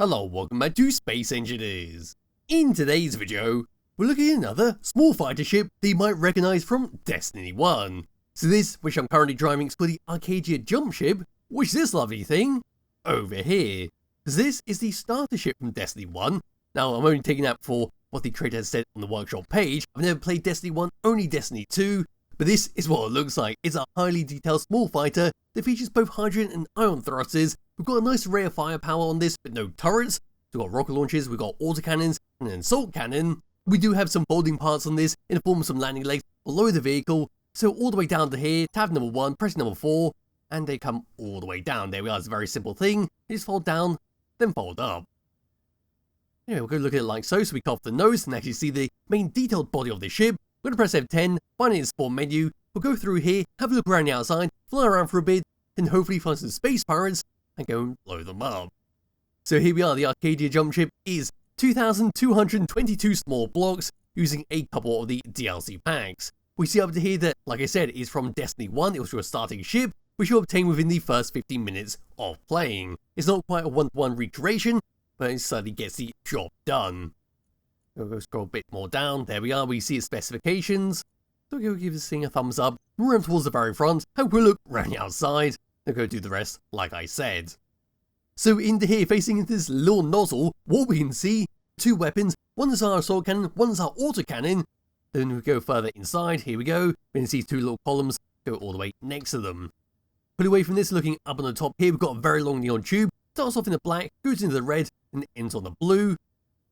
Hello, welcome back to Space Engineers. In today's video, we're looking at another small fighter ship that you might recognise from Destiny 1. So this, which I'm currently driving, is for the Arcadia Jump Ship, which is this lovely thing over here. Because this is the starter ship from Destiny 1. Now, I'm only taking that for what the creator has said on the workshop page. I've never played Destiny 1, only Destiny 2. But this is what it looks like. It's a highly detailed small fighter that features both hydrogen and ion thrusters. We've got a nice array of firepower on this, but no turrets. We've got rocket launchers, we've got autocannons, and an assault cannon. We do have some folding parts on this in the form of some landing legs below the vehicle. So all the way down to here, tab number 1, press number 4, and they come all the way down. There we are, it's a very simple thing. You just fold down, then fold up. Anyway, we'll go look at it like so. So we cut off the nose and actually see the main detailed body of the ship. We're going to press F10, find it in the spawn menu, we'll go through here, have a look around the outside, fly around for a bit, and hopefully find some space pirates and go and blow them up. So here we are, the Arcadia Jump Ship is 2,222 small blocks using a couple of the DLC packs. We see up to here that, like I said, is from Destiny 1, it was your starting ship, which you'll obtain within the first 15 minutes of playing. It's not quite a one-to-one recreation, but it certainly gets the job done. We'll go scroll a bit more down. There we are. We see its specifications. So we'll give this thing a thumbs up. Run towards the very front. Have a quick look around the outside. Then go do the rest, like I said. So into here, facing into this little nozzle, what we can see, two weapons. One is our assault cannon, one is our autocannon. Then we go further inside. Here we go. We can see two little columns go all the way next to them. Put away from this, looking up on the top here, we've got a very long neon tube. Starts off in the black, goes into the red, and ends on the blue.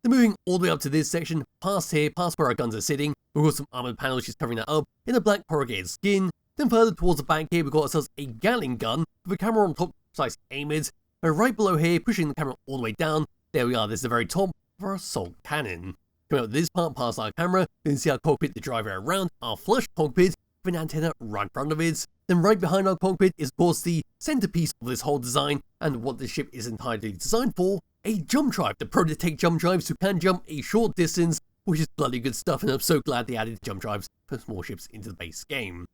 Then moving all the way up to this section, past here, past where our guns are sitting, we've got some armoured panels just covering that up in a black corrugated skin. Then further towards the back here, we've got ourselves a gatling gun with a camera on top, precise aim it. And right below here, pushing the camera all the way down, there we are, there's the very top of our assault cannon. Coming up to this part, past our camera, you can see our cockpit, the driver around, our flush cockpit, with an antenna right in front of it. Then right behind our cockpit is of course the centerpiece of this whole design, and what the ship is entirely designed for, a jump drive, the prototype jump drives who can jump a short distance, which is bloody good stuff, and I'm so glad they added jump drives for small ships into the base game.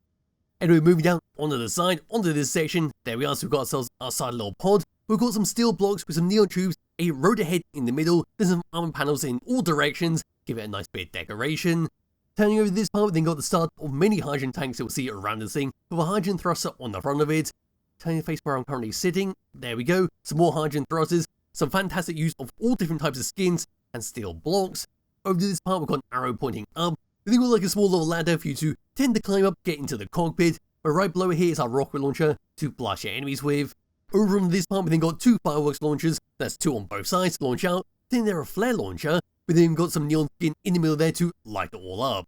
Anyway, moving down onto the side, onto this section, there we are, so we've got ourselves our side little pod, we've got some steel blocks with some neon tubes, a rotor head in the middle, there's some armor panels in all directions, give it a nice bit of decoration. Turning over this part, we then got the start of many hydrogen tanks you'll see around this thing, with a hydrogen thruster on the front of it. Turning the face where I'm currently sitting, there we go, some more hydrogen thrusters, some fantastic use of all different types of skins and steel blocks. Over to this part, we've got an arrow pointing up. We then got like a small little ladder for you to tend to climb up, get into the cockpit. But right below here is our rocket launcher to blast your enemies with. Over on this part, we then got two fireworks launchers, that's two on both sides to launch out. Then there a flare launcher. We then got some neon skin in the middle there to light it all up.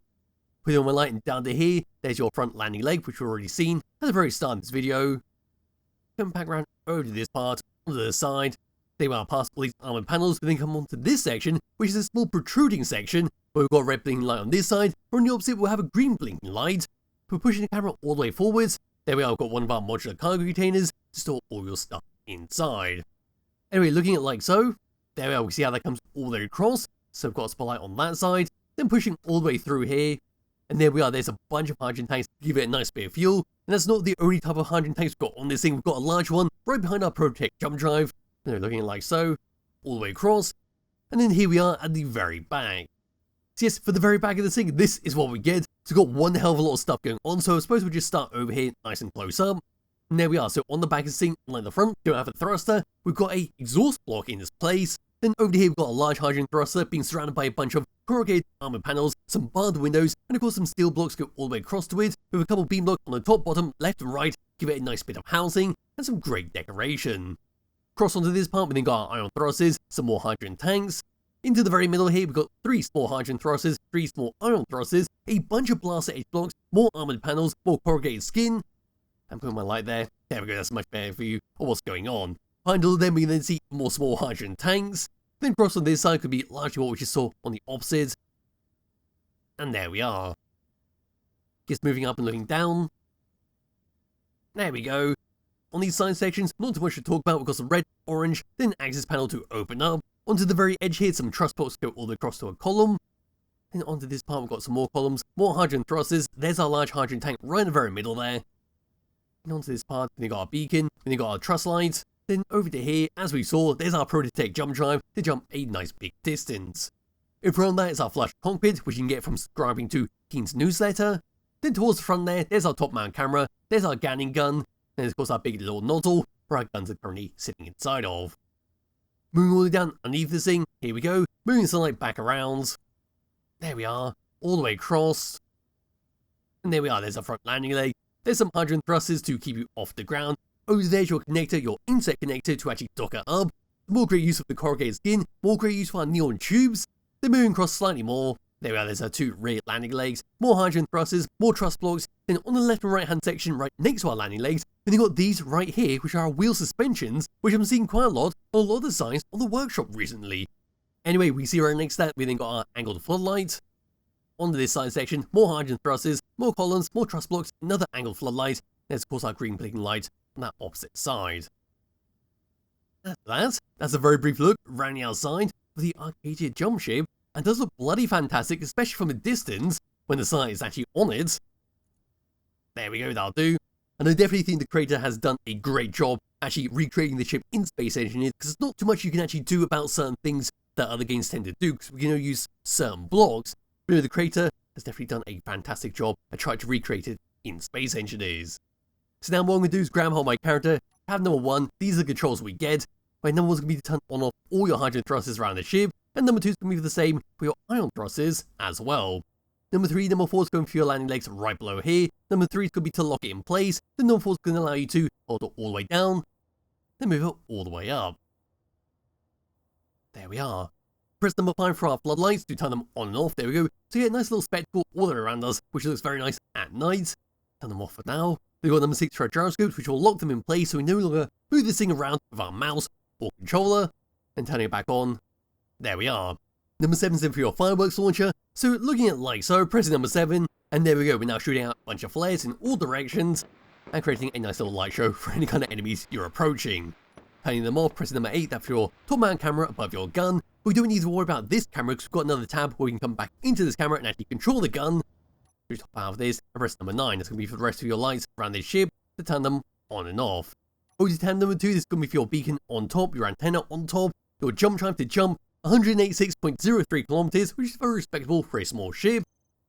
Put it on my light and down to here, there's your front landing leg, which we've already seen at the very start of this video. Come back around over to this part, onto the side. They were past all these armoured panels, but then come on to this section, which is a small protruding section, where we've got a red blinking light on this side, or on the opposite we'll have a green blinking light. We're pushing the camera all the way forwards. There we are, we've got one of our modular cargo containers to store all your stuff inside. Anyway, looking at like so, there we are, we see how that comes all the way across, so we've got a spotlight on that side, then pushing all the way through here, and there we are, there's a bunch of hydrogen tanks to give it a nice bit of fuel, and that's not the only type of hydrogen tanks we've got on this thing, we've got a large one right behind our prototype jump drive. They're looking like so, all the way across, and then here we are at the very back. So yes, for the very back of the thing, this is what we get. So we've got one hell of a lot of stuff going on, so I suppose we'll just start over here nice and close up. And there we are, so on the back of the thing, like the front, don't have a thruster, we've got a exhaust block in this place. Then over here we've got a large hydrogen thruster being surrounded by a bunch of corrugated armor panels, some barred windows, and of course some steel blocks go all the way across to it, with a couple beam blocks on the top, bottom, left and right, give it a nice bit of housing, and some great decoration. Cross onto this part, we then got our ion thrusters, some more hydrogen tanks. Into the very middle here, we've got three small hydrogen thrusters, three small ion thrusters, a bunch of blaster edge blocks, more armored panels, more corrugated skin. I'm putting my light there. There we go, that's much better for you of what's going on. Behind all of them, we can then see more small hydrogen tanks. Then cross on this side could be largely what we just saw on the opposite. And there we are. Just moving up and looking down. There we go. On these side sections, not too much to talk about, we've got some red, orange, then access panel to open up. Onto the very edge here, some truss bolts go all the way across to a column. Then onto this part, we've got some more columns, more hydrogen thrusters, there's our large hydrogen tank right in the very middle there. And onto this part, we've got our beacon, then we've got our truss lights, Then over to here, as we saw, there's our prototype jump drive to jump a nice big distance. In front of that is our flush cockpit, which you can get from subscribing to Keen's newsletter. Then towards the front there's our top mount camera, there's our gatling gun, then of course our big little nozzle, where our guns are currently sitting inside of. Moving all the way down underneath this thing, here we go, moving the sunlight back around. There we are, all the way across. And there we are, there's our front landing leg, there's some hydrant thrusters to keep you off the ground. Over there's your connector, your inset connector to actually dock it up. More great use of the corrugated skin, more great use for our neon tubes. Then moving across slightly more, there we are, there's our two rear landing legs, more hydrant thrusters, more truss blocks. Then on the left and right hand section right next to our landing legs, then you've got these right here, which are our wheel suspensions, which I'm seeing quite a lot on a lot of the signs on the workshop recently. Anyway, we see right next to that, we then got our angled floodlight. Onto this side section, more hydrant thrusters, more columns, more truss blocks, another angled floodlight. There's of course our green blinking light on that opposite side. That's a very brief look around the outside of the Arcadia Jump Ship, and does look bloody fantastic, especially from a distance when the sun is actually on it. There we go, that'll do. And I definitely think the creator has done a great job actually recreating the ship in Space Engineers, because there's not too much you can actually do about certain things that other games tend to do, because we can only use certain blocks. But the creator has definitely done a fantastic job and tried to recreate it in Space Engineers. So now what I'm going to do is grab hold of my character, tab number 1, these are the controls we get, where number 1 is going to be to turn on off all your hydrant thrusters around the ship, and number 2 is going to be the same for your ion thrusters as well. Number 3, number 4 is going for your landing legs right below here, number 3 is going to be to lock it in place, then number 4 is going to allow you to hold it all the way down, then move it all the way up. There we are. Press number 5 for our floodlights to turn them on and off, there we go, so you get a nice little spectacle all the way around us, which looks very nice at night. Turn them off for now. We've got number 6 for our gyroscopes, which will lock them in place so we no longer move this thing around with our mouse or controller, and turning it back on. There we are. Number 7 is in for your fireworks launcher, so looking at like so, pressing number 7, and there we go, we're now shooting out a bunch of flares in all directions, and creating a nice little light show for any kind of enemies you're approaching. Turning them off, pressing number 8, that's for your top mount camera above your gun. We don't need to worry about this camera because we've got another tab where we can come back into this camera and actually control the gun. Just hop out of this, and press number 9, that's going to be for the rest of your lights around this ship to turn them on and off. Over to tab number 2, this is going to be for your beacon on top, your antenna on top, your jump drive to jump 186.03 kilometers, which is very respectable for a small ship.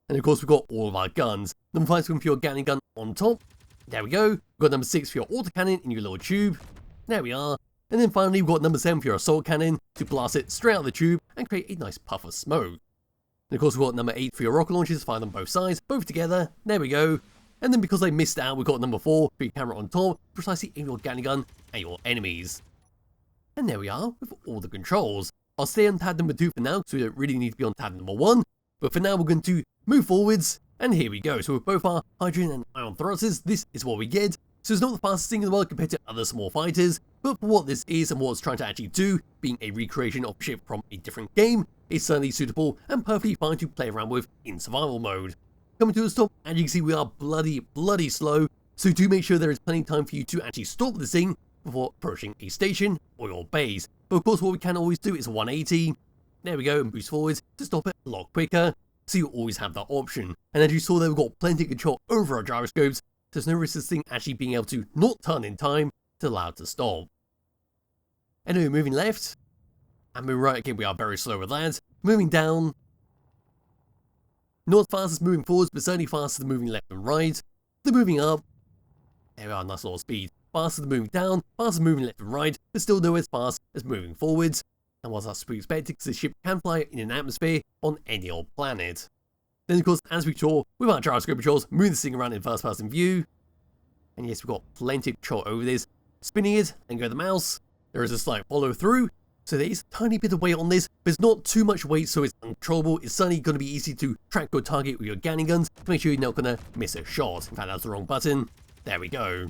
And of course we've got all of our guns. Number 5 is going for your gatling gun on top. There we go. We've got number 6 for your autocannon in your little tube. There we are. And then finally we've got number 7 for your assault cannon to blast it straight out of the tube and create a nice puff of smoke. And of course we've got number 8 for your rocket launchers, fire them both sides, both together. There we go. And then because I missed out, we've got number 4 for your camera on top, precisely aim your gatling gun at your enemies. And there we are with all the controls. I'll stay on tab number 2 for now, so we don't really need to be on tab number 1. But for now we're going to move forwards, and here we go. So with both our hydrogen and ion thrusters, this is what we get. So it's not the fastest thing in the world compared to other small fighters, but for what this is and what it's trying to actually do, being a recreation of a ship from a different game, it's certainly suitable and perfectly fine to play around with in survival mode. Coming to a stop, as you can see we are bloody slow, so do make sure there is plenty of time for you to actually stop this thing before approaching a station or your base. But of course what we can always do is 180, there we go, and boost forwards to stop it a lot quicker, so you always have that option. And as you saw there, we've got plenty of control over our gyroscopes, so there's no risk of this thing actually being able to not turn in time to allow it to stop. Anyway, moving left, and moving right, again we are very slow with that. Moving down, not fast as moving forwards, but certainly faster than moving left and right. Then moving up, there we are, nice little speed. Faster than moving down, faster than moving left and right, but still nowhere as fast as moving forwards. And whilst that's to be expected, because the ship can fly in an atmosphere on any old planet. Then of course, as we saw with our gyroscope controls, moving this thing around in first person view. And yes, we've got plenty of control over this. Spinning it and go the mouse. There is a slight follow through, so there is a tiny bit of weight on this, but it's not too much weight, so it's uncontrollable. It's certainly going to be easy to track your target with your gatling guns to make sure you're not going to miss a shot. In fact, that's the wrong button. There we go.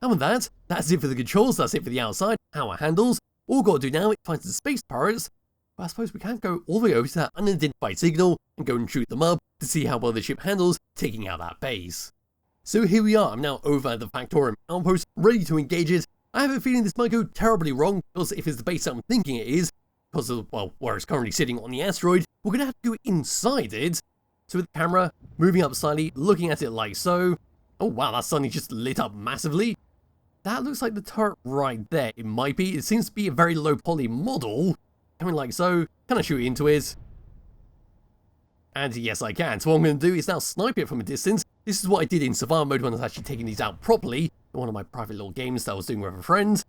And with that, that's it for the controls, that's it for the outside, how it handles. All we've got to do now is find some space pirates, but I suppose we can't go all the way over to that unidentified signal and go and shoot them up to see how well the ship handles taking out that base. So here we are, I'm now over at the Factorum Outpost, ready to engage it. I have a feeling this might go terribly wrong, because if it's the base that I'm thinking it is, because of, well, where it's currently sitting on the asteroid, we're going to have to go inside it. So with the camera, moving up slightly, looking at it like so. Oh wow, that's suddenly just lit up massively. That looks like the turret right there. It might be. It seems to be a very low poly model. Coming like so. Can I shoot into it? And yes, I can. So what I'm going to do is now snipe it from a distance. This is what I did in survival mode when I was actually taking these out properly. In one of my private little games that I was doing with a friend.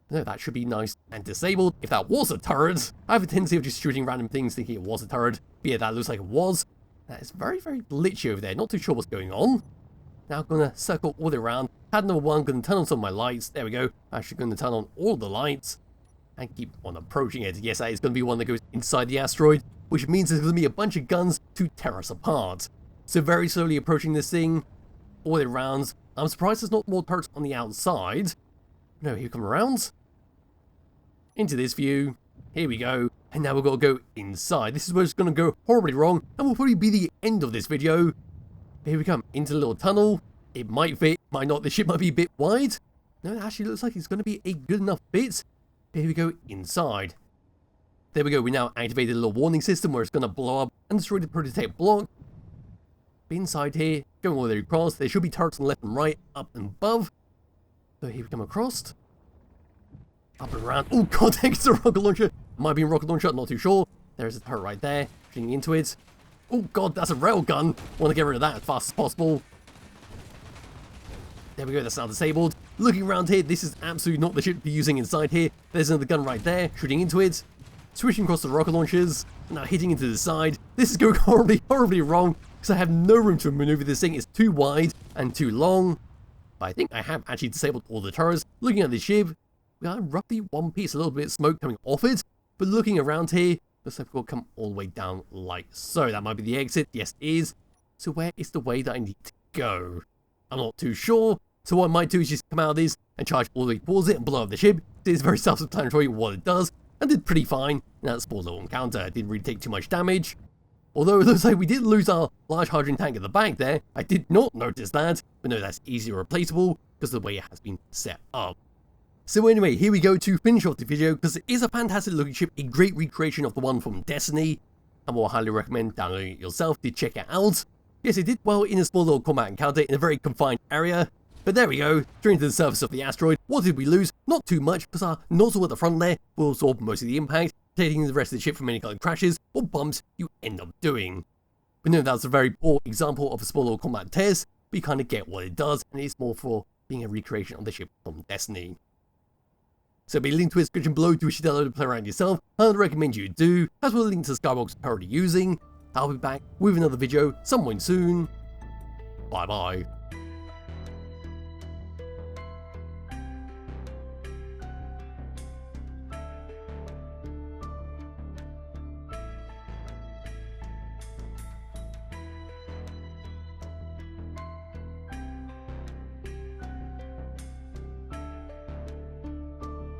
No, that should be nice and disabled. If that was a turret, I have a tendency of just shooting random things thinking it was a turret. But yeah, that looks like it was. That is very, very glitchy over there. Not too sure what's going on. Now I'm going to circle all the way around. Pad number 1, going to turn on some of my lights. There we go. Actually going to turn on all the lights. And keep on approaching it. Yes, that is going to be one that goes inside the asteroid. Which means there's going to be a bunch of guns to tear us apart. So very slowly approaching this thing. All the way around. I'm surprised there's not more turrets on the outside. No, here we come around. Into this view. Here we go. And now we've got to go inside. This is where it's going to go horribly wrong. And will probably be the end of this video. Here we come. Into the little tunnel. It might fit. Might not. The ship might be a bit wide. No, it actually looks like it's going to be a good enough bit. Here we go. Inside. There we go. We now activated a little warning system where it's going to blow up and destroy the prototype block. But inside here. Going all the way across. There should be turrets on the left and right. Up and above. So here we come across. Up and around. Oh god, it's a rocket launcher. Might be a rocket launcher, I'm not too sure. There's a turret right there. Shooting into it. Oh god, that's a rail gun. Want to get rid of that as fast as possible. There we go, that's now disabled. Looking around here, this is absolutely not the ship to be using inside here. There's another gun right there, shooting into it. Switching across the rocket launchers. Now hitting into the side. This is going horribly, horribly wrong. Because I have no room to maneuver this thing. It's too wide and too long. But I think I have actually disabled all the turrets. Looking at the ship. We got roughly one piece, a little bit of smoke coming off it. But looking around here, looks like we'll come all the way down like so. That might be the exit. Yes, it is. So where is the way that I need to go? I'm not too sure. So what I might do is just come out of this and charge all the way towards it and blow up the ship. It's very self-explanatory what it does. And did pretty fine in that small little encounter. It didn't really take too much damage. Although it looks like we did lose our large hydrogen tank at the back there. I did not notice that. But no, that's easily replaceable because of the way it has been set up. So anyway, here we go to finish off the video because it is a fantastic looking ship, a great recreation of the one from Destiny, and will highly recommend downloading it yourself to check it out. Yes, it did well in a small little combat encounter in a very confined area, but there we go, straight to the surface of the asteroid. What did we lose? Not too much, because our nozzle at the front there will absorb most of the impact, taking the rest of the ship from any kind of crashes or bumps you end up doing. But no, that's a very poor example of a small little combat test, but you kind of get what it does, and it's more for being a recreation of the ship from Destiny. So there'll be a link to the description below to which you download and play around yourself. I'd recommend you do, as well as a link to the Skybox I'm currently using. I'll be back with another video sometime soon. Bye bye.